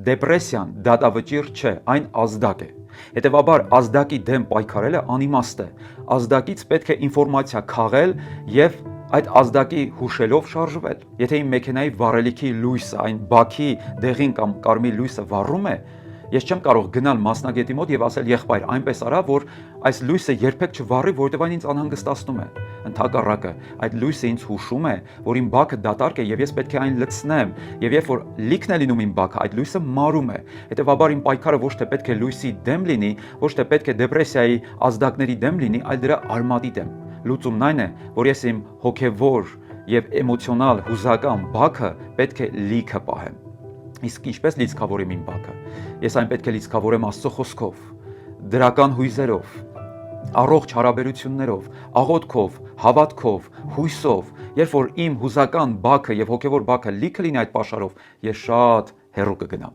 դեպրեսիան դատավճիռ չէ, այն ազդակ է։ Հետևաբար ազդակի դեմ պայքարելը անիմաստ է։ Ազդակից պետք է ինֆորմացիա քաղել եւ այդ ազդակի հուշելով շարժվել։ Եթե իմ մեքենայի վառելիքի լույսը, այն բաքի դեղին կամ կարմիր լույսը վառում է, ես չեմ կարող գնալ մասնագետի մոտ եւ ասել եղբայր, այնպես արա, որ այս լույսը երբեք չվառի, որովհետեւ այն ինձ անհանգստացնում է։ Ընդհակառակը, այդ լույսը ինձ հուշում է, որ իմ բաքը դատարկ է եւ ես պետք է այն լցնեմ, եւ երբ որ լիքն է լինում իմ բաքը, այդ լույսը մարում է։ Հետևաբար իմ պայքարը ոչ թե պետք է լույսի դեմ լինի, ոչ թե պետք է դեպրեսիայի ազդակների դեմ լինի, այլ դրա արմատի դեմ։ Լուծումն այն է, որ ես իմ հոգեվոր եւ էմոցիոնալ հուզական բաքը պետք է լիքը պահեմ։ Իսկ ինչպես լիցքավորեմ իմ բաքը։ Ես այն պետք է լիցքավորեմ Աստծո խոսքով, դրական հույզերով, առողջ հարաբերություններով, աղոթքով, հավատքով, հույսով։ Երբ որ իմ հուզական բաքը եւ հոգեվոր բաքը լիքը լինի այդ պաշարով, ես շատ հեռու կգնամ։